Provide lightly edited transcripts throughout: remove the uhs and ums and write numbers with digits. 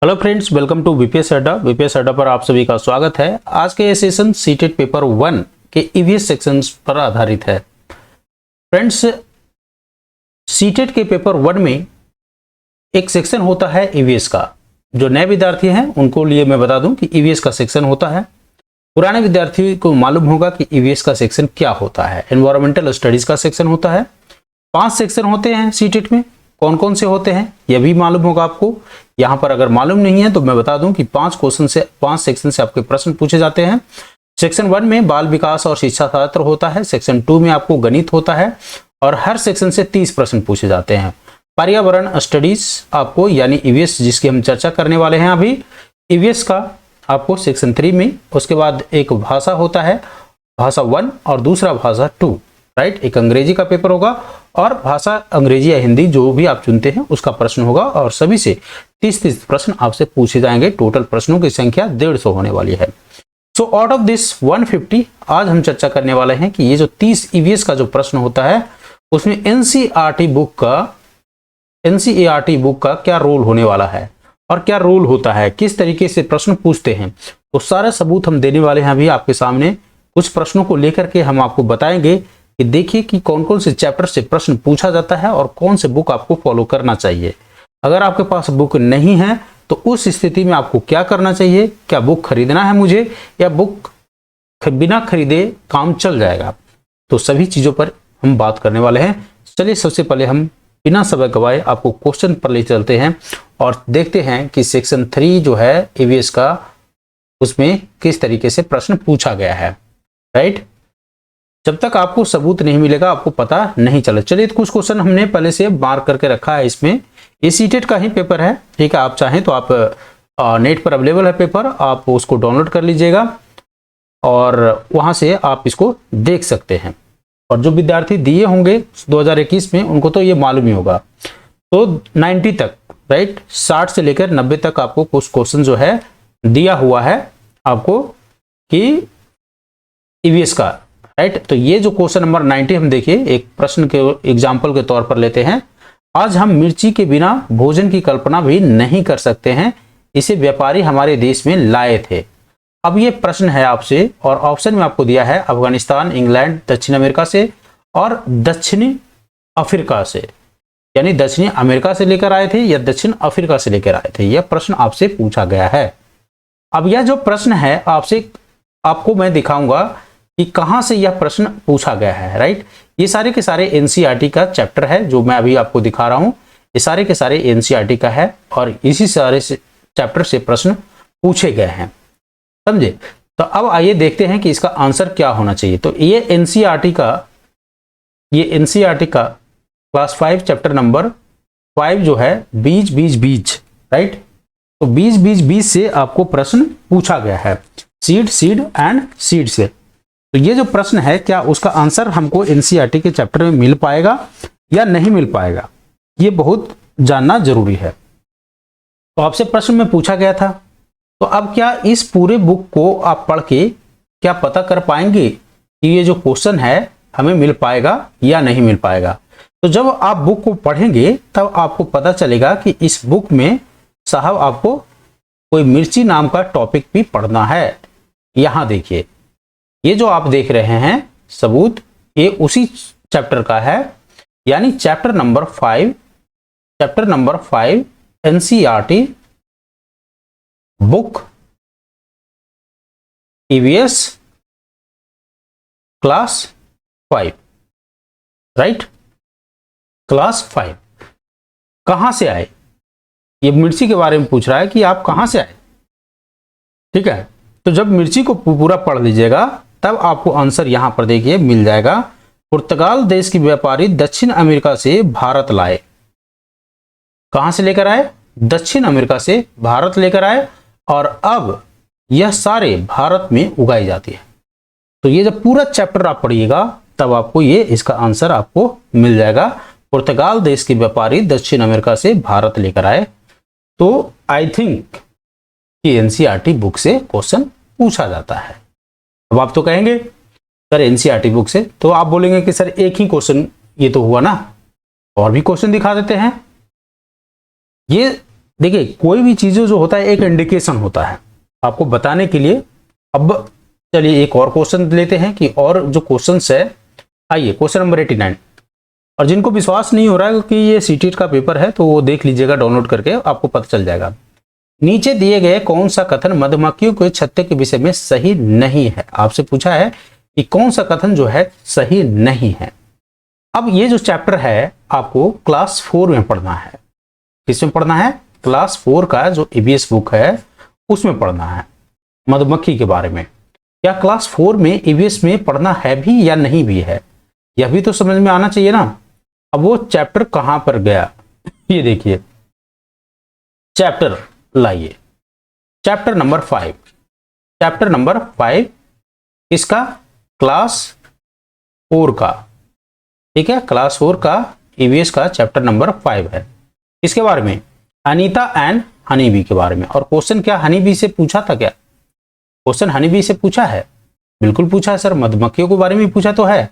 Hello friends, welcome to BPS Adda. BPS Adda पर आप सभी का स्वागत है। आज के ये सेशन सीटेट पेपर 1 के ईवीएस सेक्शंस पर आधारित है। फ्रेंड्स, सीटेट के पेपर 1 में एक सेक्शन होता है ईवीएस का। जो नए विद्यार्थी हैं उनको लिए मैं बता दूं कि ईवीएस का सेक्शन होता है। पुराने विद्यार्थी को मालूम होगा कि ईवीएस का सेक्शन क्या होता है। एनवायरमेंटल स्टडीज का सेक्शन होता है। 5 सेक्शन होते हैं सीटेट में। कौन कौन से होते हैं यह भी मालूम होगा आपको। यहाँ पर अगर मालूम नहीं है तो मैं बता दूं कि 5 सेक्शन से आपके प्रश्न पूछे जाते हैं। सेक्शन 1 में बाल विकास और शिक्षा शास्त्र होता है। सेक्शन 2 में आपको गणित होता है और हर सेक्शन से 30 प्रश्न पूछे जाते हैं। पर्यावरण स्टडीज आपको यानी ईवीएस जिसकी हम चर्चा करने वाले हैं अभी, ईवीएस का आपको सेक्शन 3 में। उसके बाद एक भाषा होता है, भाषा 1 और दूसरा भाषा 2, राइट। एक अंग्रेजी का पेपर होगा और भाषा अंग्रेजी या हिंदी जो भी आप चुनते हैं उसका प्रश्न होगा और सभी से 30 प्रश्न आपसे पूछे जाएंगे। टोटल प्रश्नों की संख्या 150 होने वाली है। सो आउट ऑफ दिस 150 आज हम चर्चा करने वाले हैं कि ये जो 30 ईवीएस का जो प्रश्न होता है उसमें एनसीईआरटी बुक का क्या रोल होने वाला है और क्या रोल होता है, किस तरीके से प्रश्न पूछते हैं, तो सारा सबूत हम देने वाले हैं अभी आपके सामने। कुछ प्रश्नों को लेकर के हम आपको बताएंगे कि देखिए कि कौन कौन से चैप्टर से प्रश्न पूछा जाता है और कौन से बुक आपको फॉलो करना चाहिए। अगर आपके पास बुक नहीं है तो उस स्थिति में आपको क्या करना चाहिए, क्या बुक खरीदना है मुझे या बुक बिना खरीदे काम चल जाएगा, तो सभी चीजों पर हम बात करने वाले हैं। चलिए सबसे पहले हम बिना समय गवाए आपको क्वेश्चन पर ले चलते हैं और देखते हैं कि सेक्शन 3 जो है ईवीएस का उसमें किस तरीके से प्रश्न पूछा गया है, राइट। जब तक आपको सबूत नहीं मिलेगा आपको पता नहीं चले। चलिए कुछ क्वेश्चन हमने पहले से मार्क करके रखा है। इसमें ये सीटेट का ही पेपर है, ठीक है। आप चाहें तो आप नेट पर अवेलेबल है पेपर, आप उसको डाउनलोड कर लीजिएगा और वहां से आप इसको देख सकते हैं। और जो विद्यार्थी दिए होंगे 2021 में उनको तो ये मालूम ही होगा। तो 90 तक, राइट, 60 से लेकर 90 तक आपको कुछ क्वेश्चन जो है दिया हुआ है आपको कि ईवीएस का, राइट। तो ये जो क्वेश्चन नंबर 90 हम देखिए एक प्रश्न के एग्जाम्पल के तौर पर लेते हैं। आज हम मिर्ची के बिना भोजन की कल्पना भी नहीं कर सकते हैं, इसे व्यापारी हमारे देश में लाए थे। अब ये प्रश्न है आपसे और ऑप्शन में आपको दिया है अफगानिस्तान, इंग्लैंड, दक्षिण अमेरिका से और दक्षिणी अफ्रीका से, यानी दक्षिणी अमेरिका से लेकर आए थे या दक्षिण अफ्रीका से लेकर आए थे। यह प्रश्न आपसे पूछा गया है। अब यह जो प्रश्न है आपको मैं दिखाऊंगा कि कहां से यह प्रश्न पूछा गया है, राइट। ये सारे के सारे एनसीईआरटी का चैप्टर है जो मैं अभी आपको दिखा रहा हूं। ये सारे के सारे एनसीईआरटी का है और इसी सारे चैप्टर से प्रश्न पूछे गए हैं, समझे। तो अब आइए देखते हैं कि इसका आंसर क्या होना चाहिए। तो ये एनसीईआरटी का क्लास 5 चैप्टर नंबर 5 जो है बीज, राइट। तो बीज से आपको प्रश्न पूछा गया है, सीड एंड सीड से। तो ये जो प्रश्न है क्या उसका आंसर हमको एनसीईआरटी के चैप्टर में मिल पाएगा या नहीं मिल पाएगा, ये बहुत जानना जरूरी है। तो आपसे प्रश्न में पूछा गया था, तो अब क्या इस पूरे बुक को आप पढ़ के क्या पता कर पाएंगे कि ये जो क्वेश्चन है हमें मिल पाएगा या नहीं मिल पाएगा। तो जब आप बुक को पढ़ेंगे तब आपको पता चलेगा कि इस बुक में साहब आपको कोई मिर्ची नाम का टॉपिक भी पढ़ना है। यहां देखिए ये जो आप देख रहे हैं सबूत, ये उसी चैप्टर का है, यानी chapter number 5 NCERT book EVS class 5, right. Class 5 कहां से आए, ये मिर्ची के बारे में पूछ रहा है कि आप कहां से आए, ठीक है। तो जब मिर्ची को पूरा पढ़ लीजिएगा तब आपको आंसर यहां पर देखिए मिल जाएगा। पुर्तगाल देश की व्यापारी दक्षिण अमेरिका से भारत लाए। कहां से लेकर आए, दक्षिण अमेरिका से भारत लेकर आए और अब यह सारे भारत में उगाई जाती है। तो ये जब पूरा चैप्टर आप पढ़िएगा तब आपको ये इसका आंसर आपको मिल जाएगा। पुर्तगाल देश के व्यापारी दक्षिण अमेरिका से भारत लेकर आए। तो आई थिंक कि एनसीईआरटी बुक से क्वेश्चन पूछा जाता है। अब आप तो कहेंगे सर एनसीईआरटी बुक से, तो आप बोलेंगे कि सर एक ही क्वेश्चन ये तो हुआ ना, और भी क्वेश्चन दिखा देते हैं। ये देखिए कोई भी चीजें जो होता है एक इंडिकेशन होता है आपको बताने के लिए। अब चलिए एक और क्वेश्चन लेते हैं कि और जो क्वेश्चंस है, आइए क्वेश्चन नंबर 89। और जिनको विश्वास नहीं हो रहा है कि ये सीटेट का पेपर है तो वो देख लीजिएगा डाउनलोड करके, आपको पता चल जाएगा। नीचे दिए गए कौन सा कथन मधुमक्खियों के छत्ते के विषय में सही नहीं है? आपसे पूछा है कि कौन सा कथन जो है सही नहीं है। अब ये जो चैप्टर है आपको क्लास 4 में पढ़ना है। किसमें पढ़ना है? क्लास 4 का जो ईवीएस बुक है उसमें पढ़ना है मधुमक्खी के बारे में। क्या क्लास 4 में ईवीएस में पढ़ना है भी या नहीं भी है, यह भी तो समझ में आना चाहिए ना। अब वो चैप्टर कहां पर गया, ये देखिए चैप्टर, लाइए चैप्टर नंबर 5। चैप्टर नंबर 5 इसका क्लास 4 का, ठीक है, क्लास 4 का ईवीएस का चैप्टर नंबर 5 है। इसके बारे में अनीता एंड हनी बी के बारे में। और क्वेश्चन क्या हनी बी से पूछा था? क्या क्वेश्चन हनी बी से पूछा है? बिल्कुल पूछा है सर, मधुमक्खियों के बारे में पूछा तो है।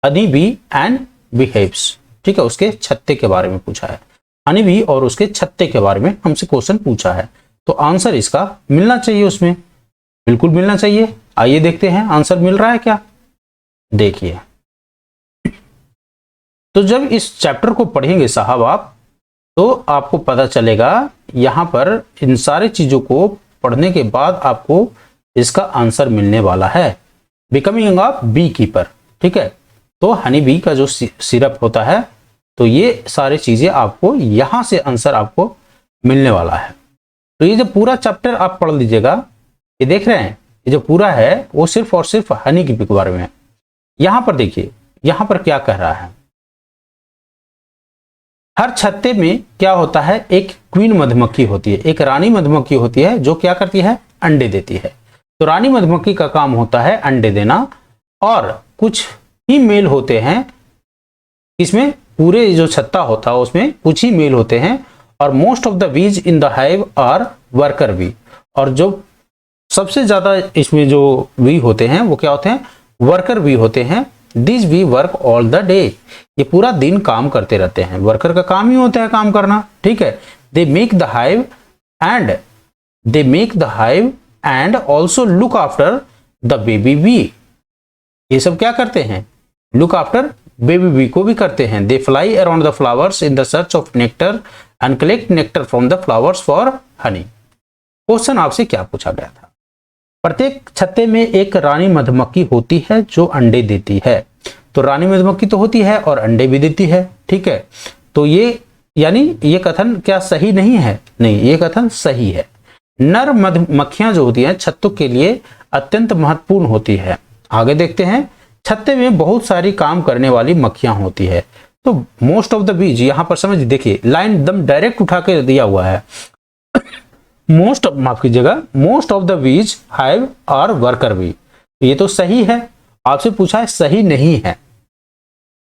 हनी बी एंड बिहेव्स, ठीक है, उसके छत्ते के बारे में पूछा है। हनी बी और उसके छत्ते के बारे में हमसे क्वेश्चन पूछा है, तो आंसर इसका मिलना चाहिए उसमें, बिल्कुल मिलना चाहिए। आइए देखते हैं आंसर मिल रहा है क्या। देखिए तो जब इस चैप्टर को पढ़ेंगे साहब आप, तो आपको पता चलेगा यहां पर इन सारी चीजों को पढ़ने के बाद आपको इसका आंसर मिलने वाला है। बिकमिंग ऑफ बी कीपर, ठीक है, तो हनी बी का जो सिरप होता है, तो ये सारी चीजें आपको यहां से आंसर आपको मिलने वाला है। तो ये जो पूरा चैप्टर आप पढ़ लीजिएगा, ये देख रहे हैं, ये जो पूरा है वो सिर्फ और सिर्फ हनी बी के बारे में है। यहां पर देखिए यहां पर क्या कह रहा है, हर छत्ते में क्या होता है, एक क्वीन मधुमक्खी होती है, एक रानी मधुमक्खी होती है जो क्या करती है, अंडे देती है। तो रानी मधुमक्खी का काम होता है अंडे देना, और कुछ ही मेल होते हैं इसमें, पूरे जो छत्ता होता है उसमें कुछ ही मेल होते हैं। और most of the bees in the hive are worker bee, और जो सबसे ज्यादा इसमें जो बी होते हैं वो क्या होते हैं, वर्कर बी होते हैं। This bee work all the day, ये पूरा दिन काम करते रहते हैं, वर्कर का काम ही होता है काम करना, ठीक है। They make the hive and they make the hive and also look after the baby bee, ये सब क्या करते हैं, लुक आफ्टर बेबी बी को भी करते हैं। They fly around the flowers in the search of nectar and collect nectar from the flowers for Honey. Question आपसे क्या पूछा गया था, प्रत्येक छत्ते में एक रानी मधुमक्खी होती है जो अंडे देती है। तो रानी मधुमक्खी तो होती है और अंडे भी देती है, ठीक है। तो ये यानी ये कथन क्या सही नहीं है? नहीं, ये कथन सही है। नर मधुमक्खियां जो होती हैं छत्तों के लिए अत्यंत महत्वपूर्ण होती है। आगे देखते हैं, छत्ते में बहुत सारी काम करने वाली मक्खियां होती है। तो मोस्ट ऑफ द बीज, यहां पर समझ, देखिए लाइन एकदम डायरेक्ट उठा के दिया हुआ है। मोस्ट, माफ कीजिएगा, मोस्ट ऑफ द बीज हाइव आर वर्कर बी, ये तो सही है। आपसे पूछा है सही नहीं है।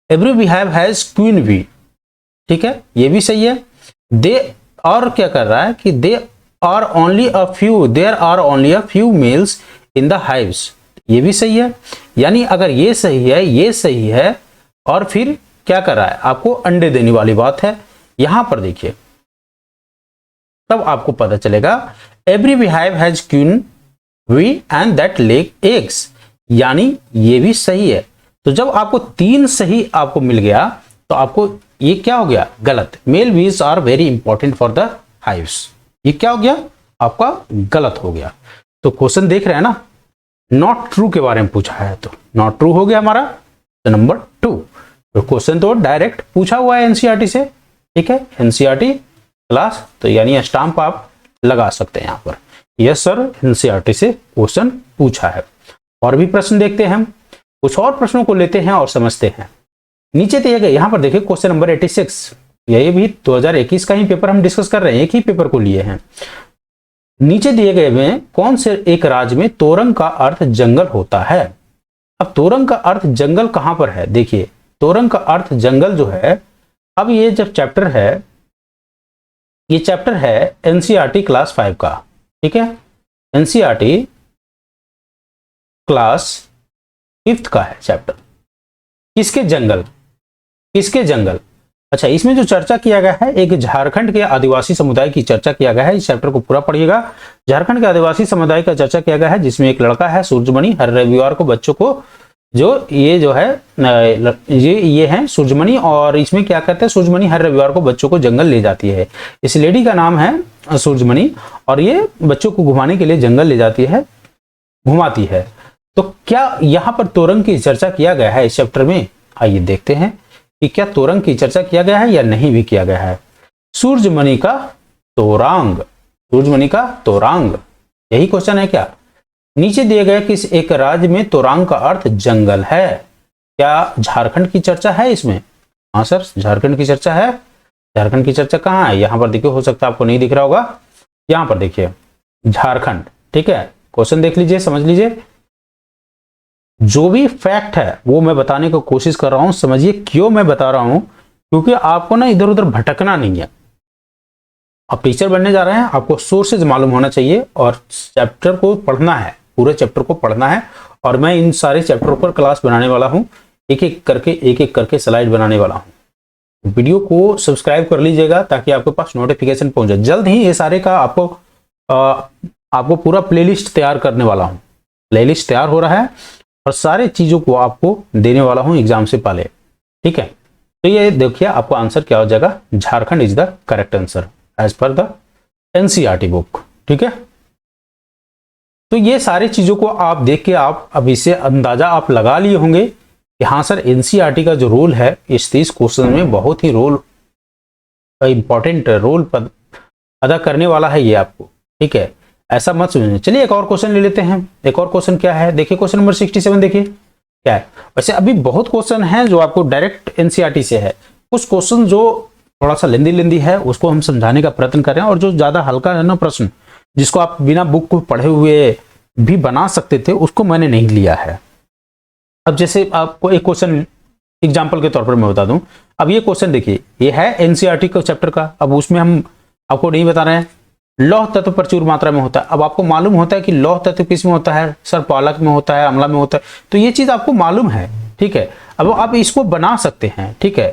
Every bee hive has queen bee, ठीक है, ये भी सही है। दे, और क्या कर रहा है कि they are only a few, there are only a few males in the hives, ये भी सही है। यानी अगर ये सही है, ये सही है, और फिर क्या कर रहा है, आपको अंडे देने वाली बात है। यहां पर देखिए तब आपको पता चलेगा every beehive has queen bee and that lay eggs, यानी ये भी सही है। तो जब आपको 3 सही आपको मिल गया तो आपको ये क्या हो गया, गलत। Male bees are very important for the hives, ये क्या हो गया, आपका गलत हो गया। तो क्वेश्चन देख रहे हैं ना, नॉट ट्रू के बारे में पूछा है, तो नॉट ट्रू हो गया हमारा नंबर 2। तो क्वेश्चन तो डायरेक्ट पूछा हुआ है एनसीईआरटी से, ठीक है, एनसीईआरटी क्लास, तो यानी स्टाम्प आप लगा सकते हैं यहां पर, यस सर एनसीईआरटी से क्वेश्चन पूछा है। और भी प्रश्न देखते हैं हम, कुछ और प्रश्नों को लेते हैं और समझते हैं। नीचे दिए गए, यहां पर देखिए क्वेश्चन नंबर 86, ये भी 2021 का ही पेपर हम डिस्कस कर रहे हैं, एक ही पेपर को लिए हैं। नीचे दिए गए में कौन से एक राज्य में तोरंग का अर्थ जंगल होता है? अब तोरंग का अर्थ जंगल कहां पर है, देखिए तोरंग का अर्थ जंगल जो है, अब ये जब चैप्टर है, ये चैप्टर है एनसीईआरटी क्लास 5 का, ठीक है, एनसीईआरटी क्लास 5 का है चैप्टर। किसके जंगल, किसके जंगल, अच्छा, इसमें जो चर्चा किया गया है एक झारखंड के आदिवासी समुदाय की चर्चा किया गया है। इस चैप्टर को पूरा पढ़िएगा। झारखंड के आदिवासी समुदाय का चर्चा किया गया है, जिसमें एक लड़का है सूरजमणि, हर रविवार को बच्चों को जो है ये है सूरजमणि, और इसमें क्या करते हैं, सूरजमणि हर रविवार को बच्चों को जंगल ले जाती है। इस लेडी का नाम है सूरजमणि, और ये बच्चों को घुमाने के लिए जंगल ले जाती है, घुमाती है। तो क्या यहाँ पर तोरंग की चर्चा किया गया है इस चैप्टर में? आइए देखते हैं कि क्या तोरंग की चर्चा किया गया है या नहीं भी किया गया है। सूरजमणि का तोरांग, सूरजमणि का तोरांग, यही क्वेश्चन है क्या? नीचे दिए गए किस एक राज्य में तोरांग का अर्थ जंगल है? क्या झारखंड की चर्चा है इसमें? हाँ सर, झारखंड की चर्चा है। झारखंड की चर्चा कहाँ है? यहाँ पर देखिए, हो सकता है आपको नहीं दिख रहा होगा, यहाँ पर देखिए झारखंड। ठीक है, क्वेश्चन देख लीजिए, समझ लीजिए। जो भी फैक्ट है वो मैं बताने की कोशिश कर रहा हूं, समझिए क्यों मैं बता रहा हूं, क्योंकि आपको ना इधर उधर भटकना नहीं है। आप टीचर बनने जा रहे हैं, आपको सोर्सेज मालूम होना चाहिए और चैप्टर को पढ़ना है, पूरे चैप्टर को पढ़ना है। और मैं इन सारे चैप्टरों पर क्लास बनाने वाला हूं, एक एक करके स्लाइड बनाने वाला हूं। वीडियो को सब्सक्राइब कर लीजिएगा ताकि आपके पास नोटिफिकेशन पहुंचे। जल्द ही ये सारे का आपको पूरा प्लेलिस्ट तैयार करने वाला हूं। प्लेलिस्ट तैयार हो रहा है और सारे चीजों को आपको देने वाला हूं एग्जाम से पहले। ठीक है, तो ये देखिए आपको आंसर क्या हो जाएगा। Jharkhand is the correct answer as per the NCERT book. ठीक है, तो ये सारी चीजों को आप देख के आप अब इससे अंदाजा आप लगा लिए होंगे कि हाँ सर, एनसीईआरटी का जो रोल है इस 30 क्वेश्चन में बहुत ही इंपॉर्टेंट रोल अदा करने वाला है ये आपको। ठीक है, ऐसा मत समझिए। चलिए एक और क्वेश्चन ले लेते हैं। एक और क्वेश्चन क्या है, देखिए क्वेश्चन नंबर 67 देखिए क्या है। वैसे अभी बहुत क्वेश्चन हैं जो आपको डायरेक्ट एनसीईआरटी से है। कुछ क्वेश्चन जो थोड़ा सा लेंदी है उसको हम समझाने का प्रयत्न कर रहे हैं, और जो ज्यादा हल्का है ना प्रश्न, जिसको आप बिना बुक को पढ़े हुए भी बना सकते थे, उसको मैंने नहीं लिया है। अब जैसे आपको एक क्वेश्चन एग्जाम्पल के तौर पर मैं बता दूं। अब ये क्वेश्चन देखिए, ये है एनसीईआरटी का चैप्टर का। अब उसमें हम आपको नहीं बता रहे हैं लौह तत्व प्रचुर मात्रा में होता है। अब आपको मालूम होता है कि लौह तत्व किस में होता है, सर पालक में होता है, अम्ला में होता है, तो ये चीज आपको मालूम है। ठीक है, अब आप इसको बना सकते हैं। ठीक है,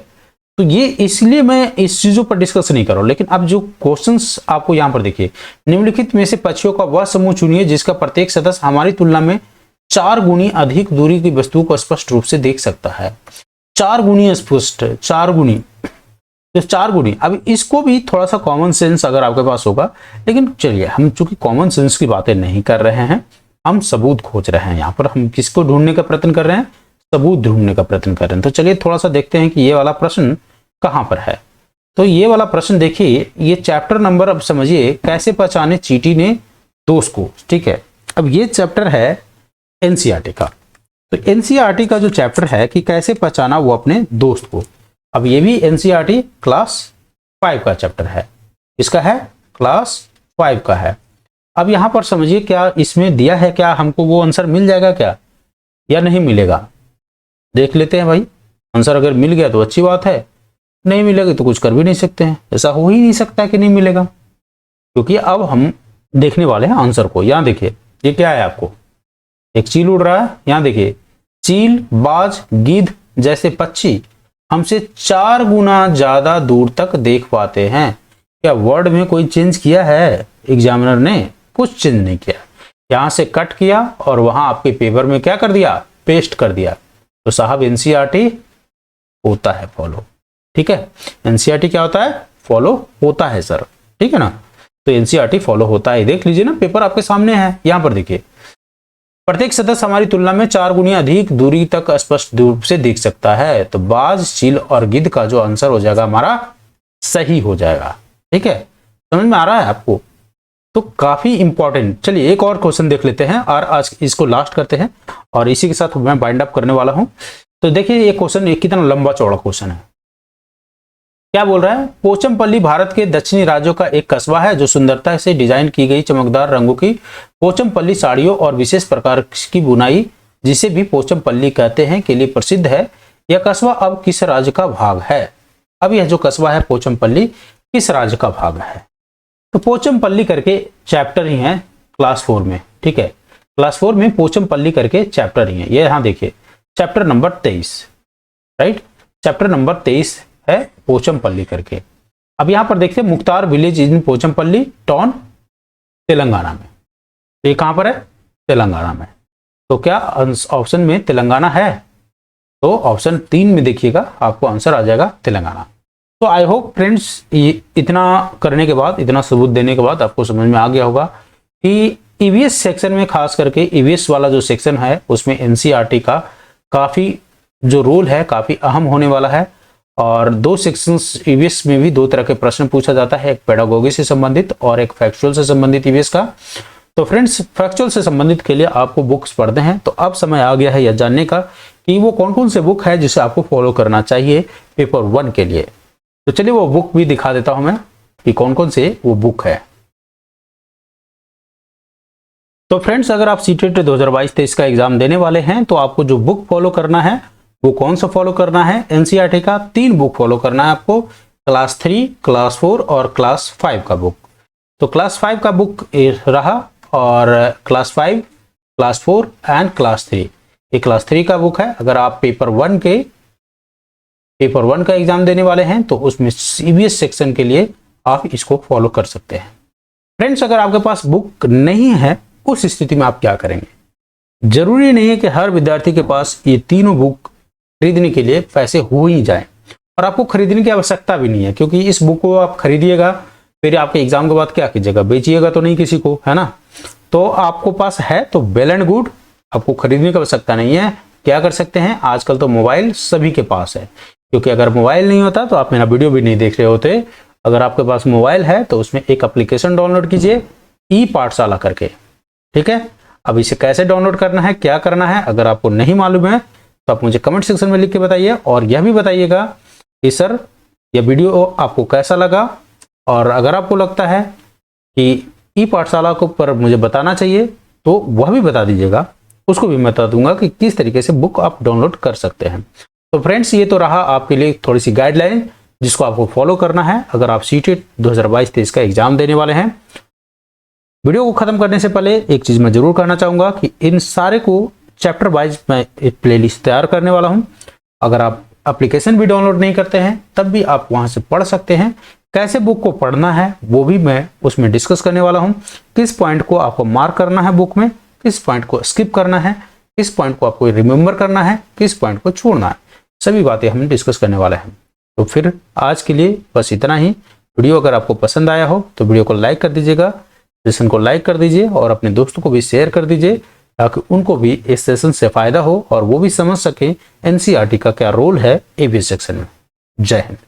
तो ये इसलिए मैं इस चीजों पर डिस्कस नहीं कर रहा हूं। लेकिन अब जो क्वेश्चंस आपको यहाँ पर देखिए, निम्नलिखित में से पक्षियों का वह समूह चुनिए जिसका प्रत्येक सदस्य हमारी तुलना में 4 गुनी अधिक दूरी की वस्तु को स्पष्ट रूप से देख सकता है। 4 गुनी स्पष्ट, 4 गुनी, तो 4 गुनी। अब इसको भी थोड़ा सा कॉमन सेंस अगर आपके पास होगा, लेकिन चलिए हम चूंकि कॉमन सेंस की बातें नहीं कर रहे हैं, हम सबूत खोज रहे हैं। यहाँ पर हम किसको ढूंढने का प्रयत्न कर रहे हैं? सबूत ढूंढने का प्रयत्न कर रहे हैं। तो चलिए थोड़ा सा देखते हैं कि ये वाला प्रश्न कहाँ पर है। तो ये वाला प्रश्न देखिए, ये चैप्टर नंबर, अब समझिए कैसे पहचाने चींटी ने दोस्त को। ठीक है, अब ये चैप्टर है एनसीईआरटी का। तो एनसीईआरटी का जो चैप्टर है कि कैसे पहचाना वो अपने दोस्त को, अब ये भी एनसीईआरटी क्लास 5 का चैप्टर है। इसका है क्लास 5 का है। अब यहां पर समझिए क्या इसमें दिया है, क्या हमको वो आंसर मिल जाएगा क्या या नहीं मिलेगा? देख लेते हैं भाई। आंसर अगर मिल गया तो अच्छी बात है, नहीं मिलेगा तो कुछ कर भी नहीं सकते हैं। ऐसा हो ही नहीं सकता कि नहीं मिलेगा, क्योंकि अब हम देखने वाले हैं आंसर को। यहां देखिए ये क्या है, आपको एक चील उड़ रहा है। यहां देखिए चील, बाज, गिद्ध जैसे पक्षी हमसे 4 गुना ज्यादा दूर तक देख पाते हैं। क्या वर्ड में कोई चेंज किया है एग्जामिनर ने? कुछ चेंज नहीं किया। यहां से कट किया और वहां आपके पेपर में क्या कर दिया? पेस्ट कर दिया। तो साहब एनसीईआरटी होता है फॉलो। ठीक है, एनसीईआरटी क्या होता है? फॉलो होता है सर। ठीक है ना, तो एनसीईआरटी फॉलो होता है। देख लीजिए ना, पेपर आपके सामने है। यहां पर देखिए, प्रत्येक सदस्य हमारी तुलना में 4 गुनी अधिक दूरी तक स्पष्ट रूप से देख सकता है। तो बाज, चील और गिद्ध का जो आंसर हो जाएगा हमारा सही हो जाएगा। ठीक है, समझ में आ रहा है आपको? तो काफी इंपॉर्टेंट। चलिए एक और क्वेश्चन देख लेते हैं और आज इसको लास्ट करते हैं, और इसी के साथ मैं बाइंड अप करने वाला हूं। तो देखिए ये क्वेश्चन कितना लंबा चौड़ा क्वेश्चन है। क्या बोल रहा है? पोचमपल्ली भारत के दक्षिणी राज्यों का एक कस्बा है जो सुंदरता से डिजाइन की गई चमकदार रंगों की पोचमपल्ली साड़ियों और विशेष प्रकार की बुनाई, जिसे भी पोचमपल्ली कहते हैं, के लिए प्रसिद्ध है। यह कस्बा अब किस राज्य का भाग है? अब यह जो कस्बा है पोचमपल्ली किस राज्य का भाग है? तो पोचमपल्ली करके चैप्टर ही है क्लास 4 में। ठीक है, क्लास 4 में पोचमपल्ली करके चैप्टर ही है। ये यहां देखिए chapter number 23, right? Chapter number 23 है पोचमपल्ली करके। अब यहाँ पर देखते हैं Mukhtar village in Pochampally town Telangana में। तो ये कहाँ पर है? तेलंगाना में। तो क्या ऑप्शन में तेलंगाना है? तो ऑप्शन 3 में देखिएगा आपको आंसर आ जाएगा तेलंगाना। तो आई होप फ्रेंड्स इतना करने के बाद, इतना सबूत देने के बाद आपको समझ में आ गया होगा कि ईवीएस सेक्शन में, खास करके ईवीएस वाला जो सेक्शन है उसमें एनसीईआरटी का काफ़ी जो रोल है काफ़ी अहम होने वाला है। और 2 सेक्शंस ईवीएस में भी 2 तरह के प्रश्न पूछा जाता है, एक पेडागोगी से संबंधित और एक फैक्चुअल से संबंधित ईवीएस का। तो फ्रेंड्स फैक्चुअल से संबंधित के लिए आपको बुक्स पढ़ते हैं, तो अब समय आ गया है यह जानने का कि वो कौन कौन से बुक है जिसे आपको फॉलो करना चाहिए पेपर 1 के लिए। तो चलिए वो बुक भी दिखा देता हूं मैं कि कौन कौन से वो बुक है। तो फ्रेंड्स अगर आप सीटेट 2022-23 का एग्जाम देने वाले हैं तो आपको जो बुक फॉलो करना है वो कौन सा फॉलो करना है? एनसीईआरटी का 3 बुक फॉलो करना है आपको, क्लास 3, क्लास 4 और क्लास 5 का बुक। तो क्लास 5 का बुक रहा और क्लास 5, क्लास 4 एंड क्लास 3, ये क्लास 3 का बुक है। अगर आप पेपर 1 का एग्जाम देने वाले हैं तो उसमें सीबीएस सेक्शन के लिए आप इसको फॉलो कर सकते हैं। फ्रेंड्स अगर आपके पास बुक नहीं है उस स्थिति में आप क्या करेंगे? जरूरी नहीं है कि हर विद्यार्थी के पास ये तीनों बुक खरीदने के लिए पैसे हो ही जाए, और आपको खरीदने की आवश्यकता भी नहीं है, क्योंकि इस बुक को आप खरीदिएगा फिर आपके एग्जाम के बाद क्या कीजिएगा? बेचिएगा तो नहीं किसी को, है ना। तो आपको पास है तो वेल एंड गुड, आपको खरीदने की आवश्यकता नहीं है। क्या कर सकते हैं, आजकल तो मोबाइल सभी के पास है, क्योंकि अगर मोबाइल नहीं होता तो आप मेरा वीडियो भी नहीं देख रहे होते। अगर आपके पास मोबाइल है तो उसमें एक एप्लीकेशन डाउनलोड कीजिए, ई पाठशाला करके, ठीक है। अब इसे कैसे डाउनलोड करना है, क्या करना है, अगर आपको नहीं मालूम है तो आप मुझे कमेंट सेक्शन में लिख के बताइए, और यह भी बताइएगा कि सर यह वीडियो आपको कैसा लगा। और अगर आपको लगता है कि ई पाठशाला को पर मुझे बताना चाहिए तो वह भी बता दीजिएगा, उसको भी मैं बता दूंगा कि किस तरीके से बुक आप डाउनलोड कर सकते हैं। तो फ्रेंड्स ये तो रहा आपके लिए थोड़ी सी गाइडलाइन जिसको आपको फॉलो करना है अगर आप सीटेट 2022-23 का एग्जाम देने वाले हैं। वीडियो को खत्म करने से पहले एक चीज मैं जरूर कहना चाहूंगा कि इन सारे को चैप्टर वाइज मैं एक प्लेलिस्ट तैयार करने वाला हूं। अगर आप एप्लीकेशन भी डाउनलोड नहीं करते हैं तब भी आप वहां से पढ़ सकते हैं। कैसे बुक को पढ़ना है वो भी मैं उसमें डिस्कस करने वाला हूं। किस पॉइंट को आपको मार्क करना है बुक में, किस पॉइंट को स्किप करना है, किस पॉइंट को आपको रिमेंबर करना है, किस पॉइंट को छोड़ना है, सभी बातें हम डिस्कस करने वाले हैं। तो फिर आज के लिए बस इतना ही। वीडियो अगर आपको पसंद आया हो तो वीडियो को लाइक कर दीजिएगा, सेशन को लाइक कर दीजिए और अपने दोस्तों को भी शेयर कर दीजिए ताकि उनको भी इस सेशन से फायदा हो और वो भी समझ सके एनसीईआरटी का क्या रोल है ईवीएस सेक्शन में। जय हिंद।